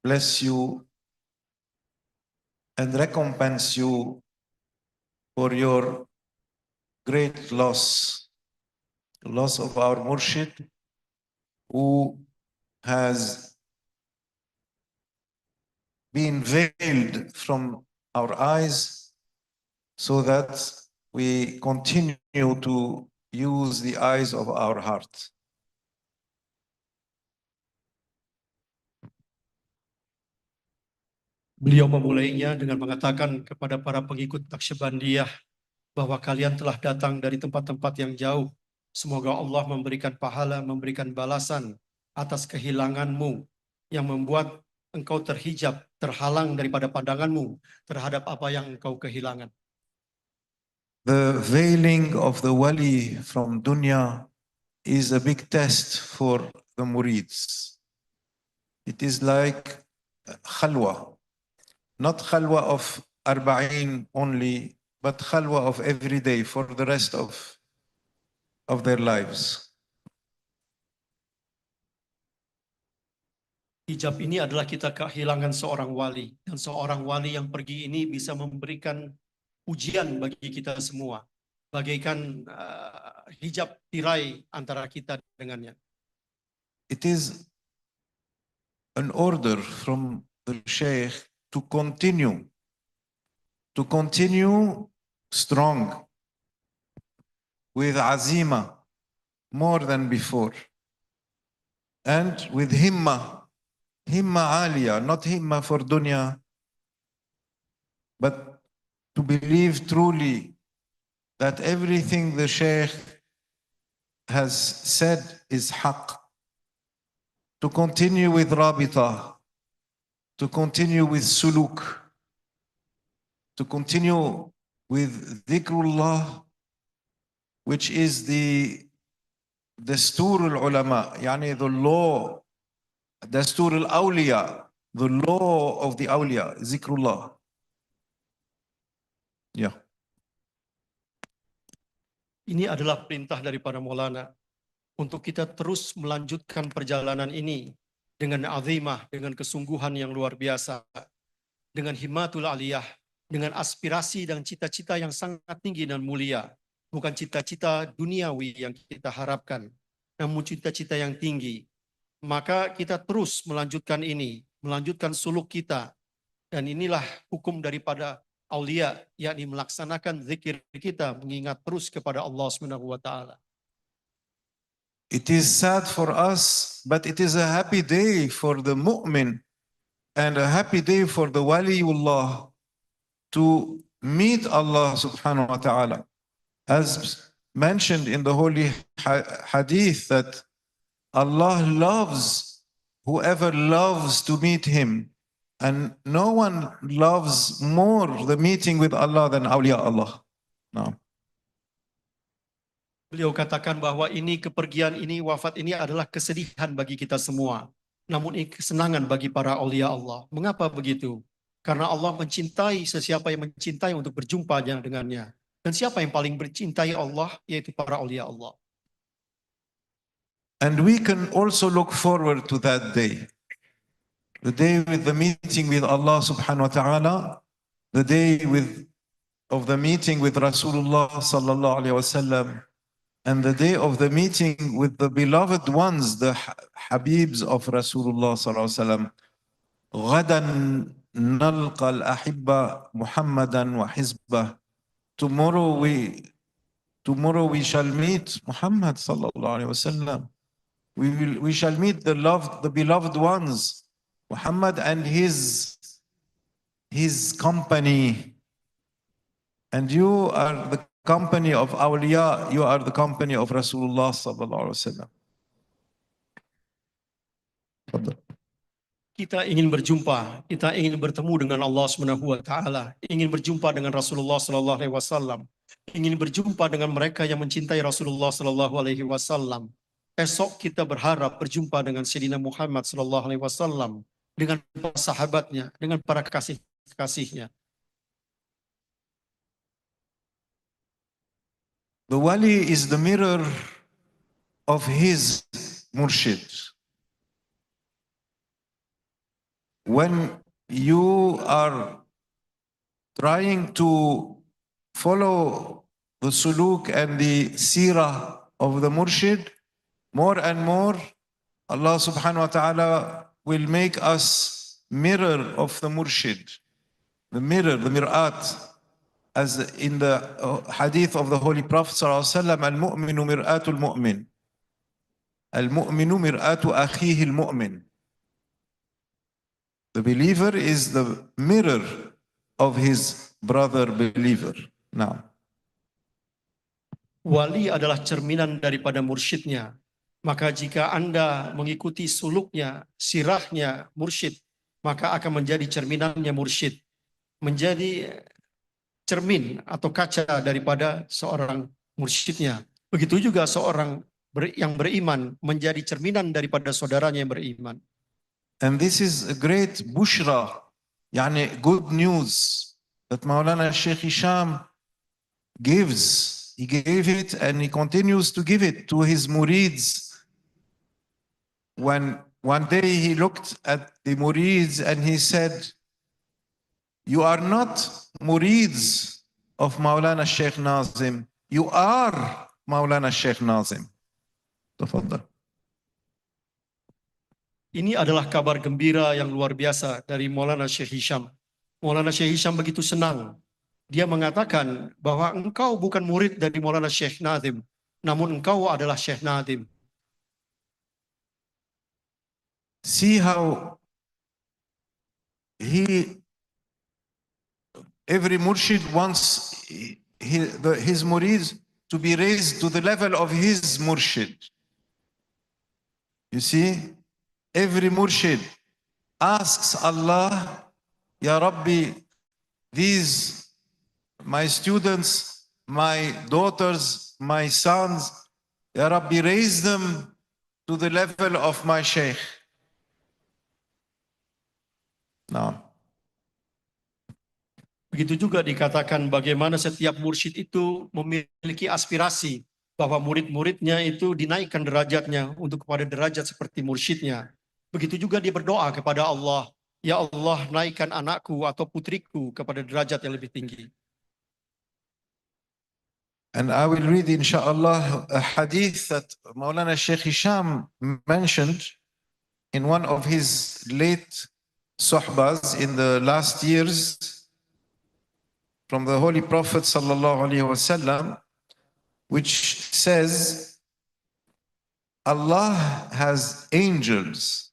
bless you and recompense you for your great loss of our Murshid, who has been veiled from our eyes so that we continue to use the eyes of our heart. Beliau memulainya dengan mengatakan kepada para pengikut Naqsyabandiyah bahwa kalian telah datang dari tempat-tempat yang jauh. Semoga Allah memberikan pahala, memberikan balasan atas kehilanganmu yang membuat engkau terhijab, terhalang daripada pandanganmu terhadap apa yang engkau kehilangan. The veiling of the wali from dunya is a big test for the murids. It is like khalwa, not khalwa of arba'in only, but khalwa of every day for the rest of their lives. Hijab ini adalah kita kehilangan seorang wali, dan seorang wali yang pergi ini bisa memberikan ujian bagi kita semua, bagaikan hijab tirai antara kita dengannya. It is an order from the Shaykh to continue strong with azima more than before, and with himma aliyah, not himma for dunya, but to believe truly that everything the Shaykh has said is haqq, to continue with rabita, to continue with suluk, to continue with dhikrullah, which is the dastur al-ulama, yani the law, dastur al-awliya, the law of the awliya, zikrullah. Yeah. Ini adalah perintah daripada Maulana untuk kita terus melanjutkan perjalanan ini dengan azimah, dengan kesungguhan yang luar biasa, dengan himmatul aliyah, dengan aspirasi dan cita-cita yang sangat tinggi dan mulia. Bukan cita-cita duniawi yang kita harapkan, namun cita-cita yang tinggi. Maka kita terus melanjutkan ini, melanjutkan suluk kita. Dan inilah hukum daripada aulia, yakni melaksanakan zikir kita, mengingat terus kepada Allah Subhanahu wa taala. It is sad for us, but it is a happy day for the mu'min and a happy day for the waliullah to meet Allah subhanahu wa ta'ala. As mentioned in the holy hadith, that Allah loves whoever loves to meet him, and no one loves more the meeting with Allah than awliya Allah. No. Beliau katakan bahwa ini kepergian ini, wafat ini adalah kesedihan bagi kita semua. Namun ini kesenangan bagi para aulia Allah. Mengapa begitu? Karena Allah mencintai sesiapa yang mencintai untuk berjumpa dengannya. Dan siapa yang paling mencintai Allah, yaitu para aulia Allah. And we can also look forward to that day. The day with the meeting with Allah subhanahu wa ta'ala, the day of the meeting with Rasulullah sallallahu alayhi wa sallam, and the day of the meeting with the beloved ones, the Habibs of Rasulullah sallallahu alayhi wa sallam. غَدًا نَلْقَى الْأَحِبَّةِ مُحَمَّدًا وَحِزْبَهُ. Tomorrow we shall meet Muhammad sallallahu alayhi wa sallam. We shall meet the beloved ones, Muhammad and his company. And you are the company of awliya, you are the company of Rasulullah sallallahu alaihi wasallam. Kita ingin berjumpa, kita ingin bertemu dengan Allah Subhanahu wa taala, ingin berjumpa dengan Rasulullah sallallahu alaihi wasallam, ingin berjumpa dengan mereka yang mencintai Rasulullah sallallahu alaihi wasallam. Esok kita berharap berjumpa dengan Sayyidina Muhammad sallallahu alaihi wasallam, dengan para sahabatnya, dengan para kasih-kasihnya. The wali is the mirror of his murshid. when you are trying to follow the suluk and the seerah of the murshid, more and more Allah subhanahu wa ta'ala will make us mirror of the murshid, the mirror, the mir'at, as in the hadith of the Holy Prophet sallallahu alaihi wasallam, al-mu'minu mir'atul mu'min, al-mu'minu mir'atu akhihi al-mu'min. The believer is the mirror of his brother believer. Now, Wali adalah cerminan daripada mursyidnya. Maka jika Anda mengikuti suluknya, sirahnya mursyid, maka akan menjadi cerminannya mursyid. Menjadi cermin atau kaca daripada seorang mursyidnya. Begitu juga seorang yang beriman menjadi cerminan daripada saudaranya yang beriman. and this is a great bushra, yani good news that Maulana Sheikh Hisham gives. He gave it and he continues to give it to his murids. When one day he looked at the murids and he said, "You are not murids of Maulana Sheikh Nazim, you are Maulana Sheikh Nazim." Tafadhal. Ini adalah kabar gembira yang luar biasa dari Maulana Syekh Hisham. Maulana Syekh Hisham begitu senang. Dia mengatakan bahwa engkau bukan murid dari Maulana Syekh Nazim, namun engkau adalah Syekh Nazim. See how every murshid wants his murids to be raised to the level of his murshid. You see, every murshid asks Allah, Ya Rabbi, these my students, my daughters, my sons, Ya Rabbi, raise them to the level of my Shaykh. Now, Begitu juga dikatakan bagaimana setiap mursyid itu memiliki aspirasi bahwa murid-muridnya itu dinaikkan derajatnya untuk kepada derajat seperti mursyidnya. Begitu juga dia berdoa kepada Allah, Ya Allah, naikkan anakku atau putriku kepada derajat yang lebih tinggi. and I will read inshallah a hadith that Maulana Sheikh Hisham mentioned in one of his late suhbas in the last years from the Holy Prophet sallallahu alaihi wasallam, which says Allah has angels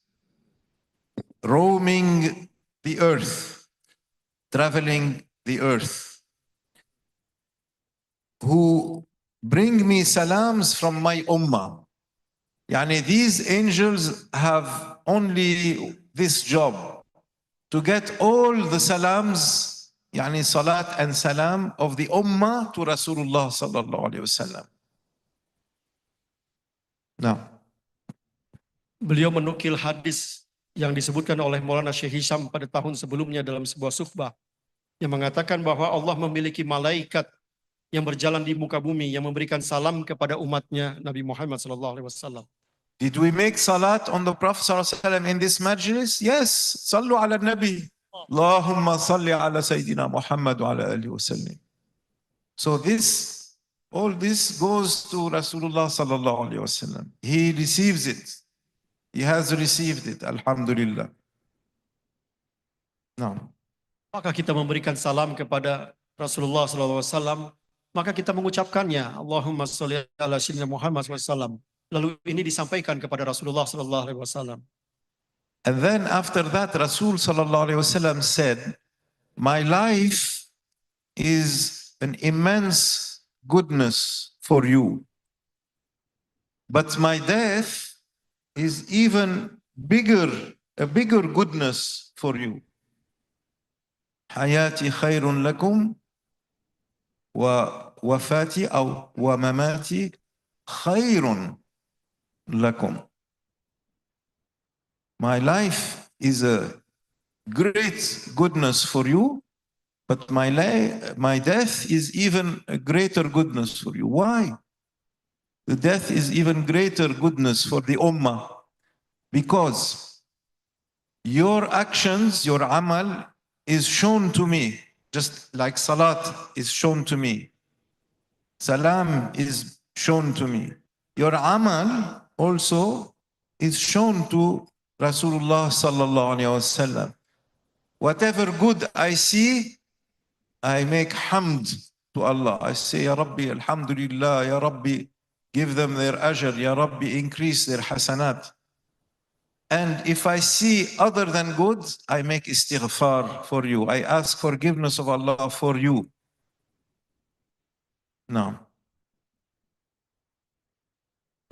roaming the earth, traveling the earth, who bring me salams from my ummah. Yani these angels have only this job, to get all the salams, yani salat and salam of the ummah to Rasulullah sallallahu alaihi wasallam. Now, Beliau menukil hadis yang disebutkan oleh Maulana Syekh Hisham pada tahun sebelumnya dalam sebuah sukhbah yang mengatakan bahwa Allah memiliki malaikat yang berjalan di muka bumi yang memberikan salam kepada umatnya Nabi Muhammad SAW. did we make salat on the Prophet sallallahu alaihi wasallam in this majlis? Yes. Sallu ala nabi. Allahumma salli ala Sayyidina Muhammad wa ala alihi wasallam. So all this goes to Rasulullah sallallahu alaihi wasallam. He receives it. He has received it. Alhamdulillah. Now, Maka kita memberikan salam kepada Rasulullah SAW, maka kita mengucapkannya, Allahumma sholli ala sayyidina Muhammad SAW. Lalu ini disampaikan kepada Rasulullah SAW. and then after that, Rasul sallallahu alaihi wasallam said, "My life is an immense goodness for you, but my death is even a bigger goodness for you. Hayati khairun lakum wa wafati aw wa mamati khairun lakum." My life is a great goodness for you, but my death is even a greater goodness for you. Why? The death is even greater goodness for the ummah, because your actions, your amal is shown to me, just like salat is shown to me. Salam is shown to me. Your amal also is shown to Rasulullah sallallahu alaihi wasallam. Whatever good I see, I make hamd to Allah. I say, Ya Rabbi, Alhamdulillah, Ya Rabbi, give them their ajr, Ya Rabbi, increase their hasanat. And if I see other than good, I make istighfar for you. I ask forgiveness of Allah for you. Now,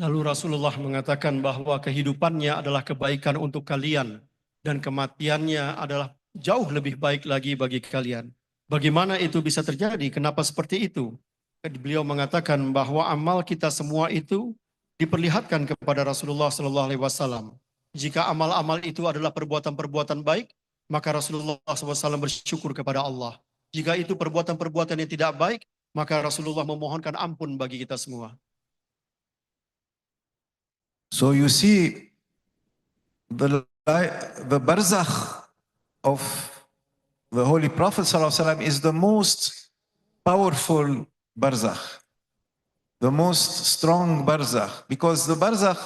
Lalu Rasulullah mengatakan bahwa kehidupannya adalah kebaikan untuk kalian dan kematiannya adalah jauh lebih baik lagi bagi kalian. Bagaimana itu bisa terjadi? Kenapa seperti itu? Beliau mengatakan bahwa amal kita semua itu diperlihatkan kepada Rasulullah Sallallahu Alaihi Wasallam. Jika amal-amal itu adalah perbuatan-perbuatan baik, maka Rasulullah SAW bersyukur kepada Allah. Jika itu perbuatan-perbuatan yang tidak baik, maka Rasulullah memohonkan ampun bagi kita semua. so you see, the barzakh of the Holy Prophet ﷺ is the most powerful barzakh, the most strong barzakh, because the barzakh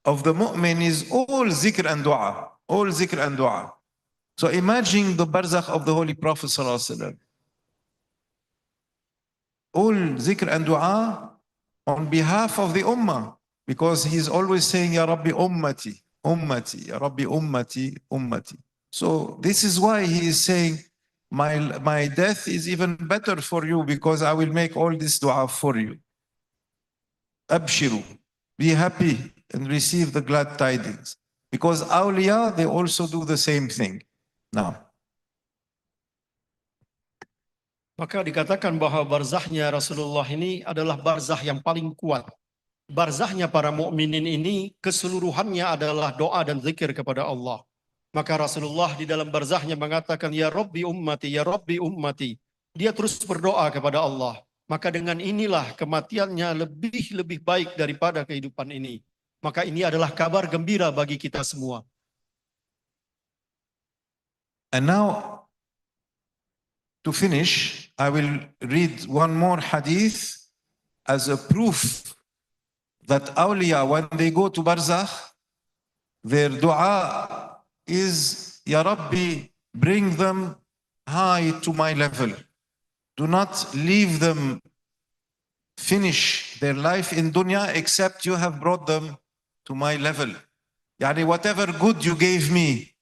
of the mu'min is all zikr and dua, all zikr and dua. So imagine the barzakh of the Holy Prophet ﷺ. All zikr and dua on behalf of the ummah, because he's always saying, Ya Rabbi ummati, ummati, Ya Rabbi ummati, ummati. So this is why he is saying, my death is even better for you, because I will make all this dua for you. Abshiru, be happy and receive the glad tidings. Because awliya, they also do the same thing. Now, maka dikatakan bahwa barzahnya Rasulullah ini adalah barzah yang paling kuat. Barzahnya para mukminin ini keseluruhannya adalah doa dan zikir kepada Allah. Maka Rasulullah di dalam barzahnya mengatakan, Ya Rabbi ummati, Ya Rabbi ummati. Dia terus berdoa kepada Allah. Maka dengan inilah kematiannya lebih baik daripada kehidupan ini. Maka ini adalah kabar gembira bagi kita semua. and now, to finish, I will read one more hadith as a proof that awliya, when they go to barzakh, their dua is, Ya Rabbi, bring them high to my level. Do not leave them finish their life in dunya except you have brought them to my level. Yani whatever good you gave me,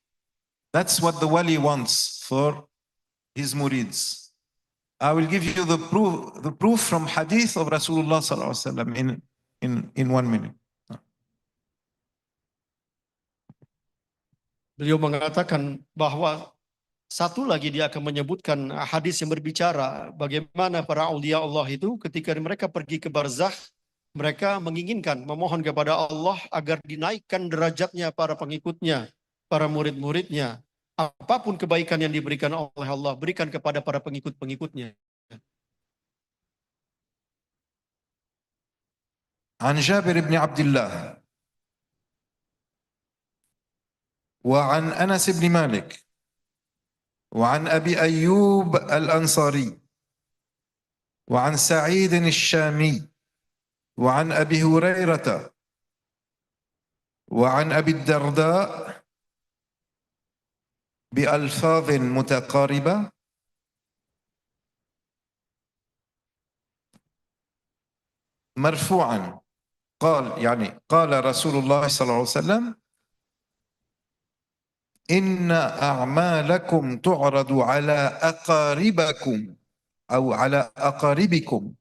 that's what the wali wants for his murids. I will give you the proof from hadith of Rasulullah sallallahu alaihi wasallam in 1 minute. Beliau mengatakan bahwa satu lagi dia akan menyebutkan hadis yang berbicara bagaimana para aulia Allah itu ketika mereka pergi ke barzakh, mereka menginginkan, memohon kepada Allah agar dinaikkan derajatnya para pengikutnya, para murid-muridnya. Apapun kebaikan yang diberikan oleh Allah, berikan kepada para pengikut-pengikutnya. عن جابر بن عبد الله وعن أنس بن مالك وعن أبي أيوب الأنصاري وعن سعيد الشامي وعن أبي هريرة وعن أبي الدرداء بألفاظ متقاربة مرفوعا قال رسول الله صلى الله عليه وسلم إن أعمالكم تعرض على أقاربكم أو على أقاربكم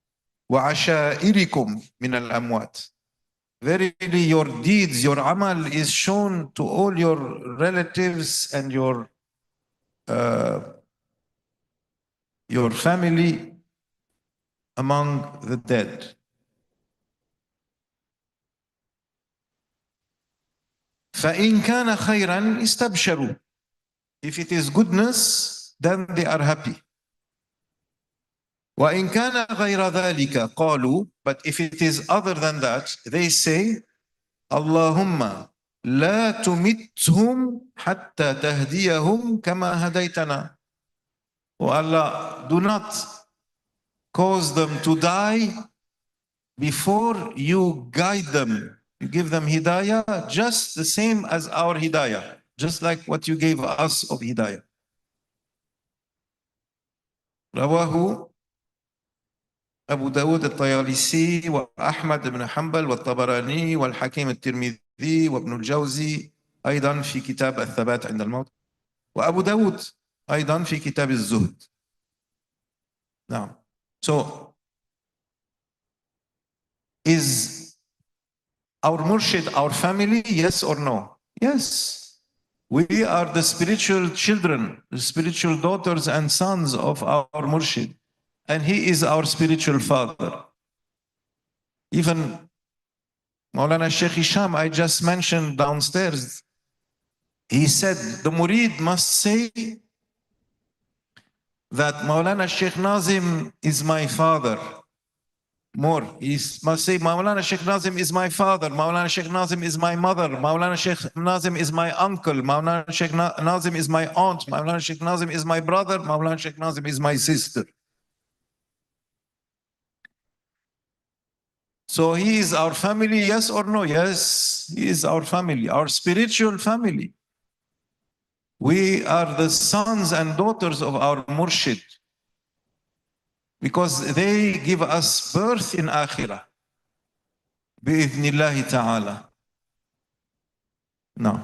وعشائركم من الأموات. Verily your deeds, your amal is shown to all your relatives and your family among the dead. فَإِنْ كَانَ خَيْرًا اسْتَبْشَرُوا. If it is goodness, then they are happy. وَإِنْ كَانَ غَيْرَ ذَلِكَ قَالُوا. But if it is other than that, they say, اللهم لا تمتهم حتى تهديهم كما هديتنا. Oh Allah, do not cause them to die before you guide them. You give them hidayah just the same as our hidayah, just like what you gave us of hidayah. رواه أبو داود الطيالسي وأحمد بن حنبل والطبراني والحكيم الترمذي وابن الجوزي أيضا في كتاب الثبات عند الموت، وأبو داود أيضا في كتاب الزهد. نعم. So, is our murshid our family? Yes or no? Yes. We are the spiritual children, the spiritual daughters and sons of our murshid. And he is our spiritual father. Even Maulana Sheikh Hisham, I just mentioned downstairs, he said the murid must say that Maulana Sheikh Nazim is my father. More, he must say Maulana Sheikh Nazim is my father, Maulana Sheikh Nazim is my mother, Maulana Sheikh Nazim is my uncle, Maulana Sheikh Nazim is my aunt, Maulana Sheikh Nazim is my brother, Maulana Sheikh Nazim is my sister. So he is our family, yes or no? Yes, he is our family, our spiritual family. We are the sons and daughters of our murshid because they give us birth in akhirah. Bi'idhnillahi ta'ala. No.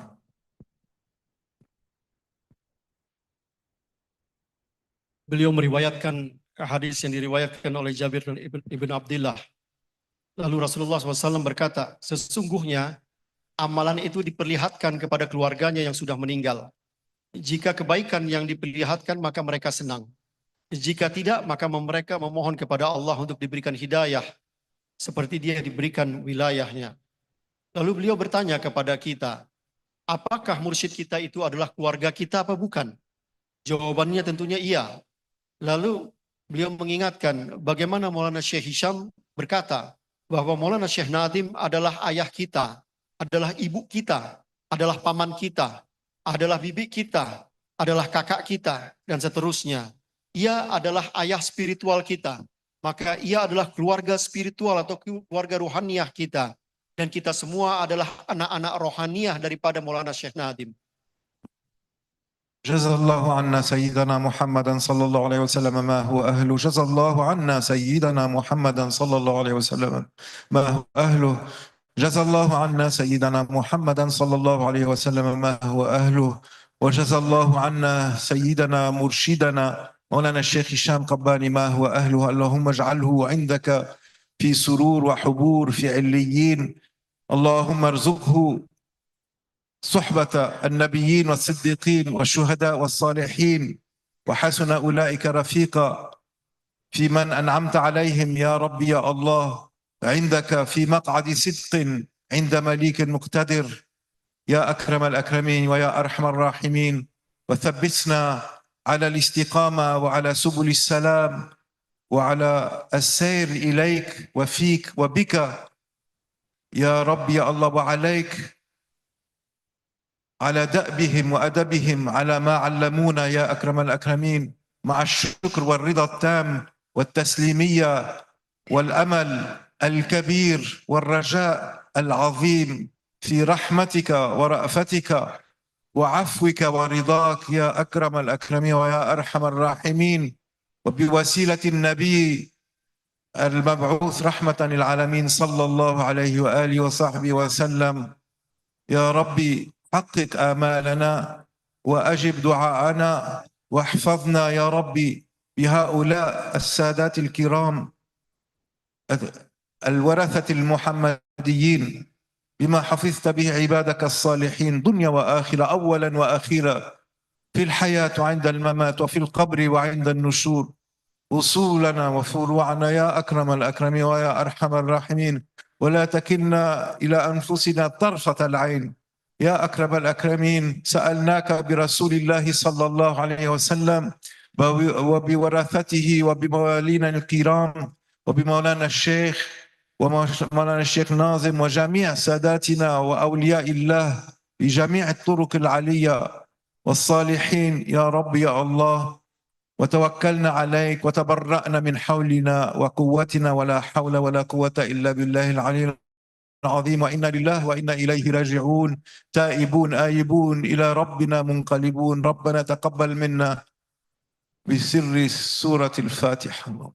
Beliau meriwayatkan hadis yang diriwayatkan oleh Jabir ibn Abdullah. Lalu Rasulullah SAW berkata, sesungguhnya amalan itu diperlihatkan kepada keluarganya yang sudah meninggal. Jika kebaikan yang diperlihatkan, maka mereka senang. Jika tidak, maka mereka memohon kepada Allah untuk diberikan hidayah, seperti dia diberikan wilayahnya. Lalu beliau bertanya kepada kita, apakah mursyid kita itu adalah keluarga kita apa bukan? Jawabannya tentunya iya. Lalu beliau mengingatkan bagaimana Maulana Syekh Hisham berkata, bahwa Maulana Syekh Nadim adalah ayah kita, adalah ibu kita, adalah paman kita, adalah bibi kita, adalah kakak kita, dan seterusnya. Ia adalah ayah spiritual kita, maka ia adalah keluarga spiritual atau keluarga rohaniah kita. Dan kita semua adalah anak-anak rohaniah daripada Maulana Syekh Nadim. جزا الله عنا سيدنا محمدا صلى الله عليه وسلم ما هو أهله. جزا الله عنا سيدنا محمدا صلى الله عليه وسلم ما هو أهله. جزا الله عنا سيدنا محمدا صلى الله عليه وسلم ما هو أهله. وجزا الله عنا سيدنا مرشدنا مولانا الشيخ هشام قباني ما هو أهله. اللهم اجعله عندك في سرور وحبور في عليين. اللهم ارزقه صحبة النبيين والصديقين والشهداء والصالحين وحسن أولئك رفيقا في من أنعمت عليهم يا رب يا الله عندك في مقعد صدق عند مليك مقتدر يا أكرم الأكرمين ويا أرحم الراحمين. وثبتنا على الاستقامة وعلى سبل السلام وعلى السير إليك وفيك وبك يا رب يا الله وعليك على دأبهم وأدبهم على ما علمونا يا أكرم الأكرمين مع الشكر والرضا التام والتسليمية والأمل الكبير والرجاء العظيم في رحمتك ورأفتك وعفوك ورضاك يا أكرم الأكرمين ويا أرحم الراحمين. وبوسيلة النبي المبعوث رحمة للعالمين صلى الله عليه وآله وصحبه وسلم يا ربي حقق آمالنا وأجب دعاءنا واحفظنا يا ربي بهؤلاء السادات الكرام الورثة المحمديين بما حفظت به عبادك الصالحين دنيا وآخرة، أولا وأخيرا في الحياة وعند الممات وفي القبر وعند النشور، أصولنا وفروعنا يا أكرم الأكرمين ويا أرحم الراحمين. ولا تكلنا إلى أنفسنا طرفة العين يا أكرم الأكرمين. سألناك برسول الله صلى الله عليه وسلم وبورثته وبموالينا الكرام وبمولانا الشيخ ومولانا الشيخ ناظم وجميع ساداتنا وأولياء الله في جميع الطرق العلية والصالحين يا رب يا الله. وتوكلنا عليك وتبرأنا من حولنا وقوتنا، ولا حول ولا قوة إلا بالله العلي العظيم. وإنا لله وإنا إليه راجعون، تائبون آيبون إلى ربنا منقلبون. ربنا تقبل منا بسر سورة الفاتحة.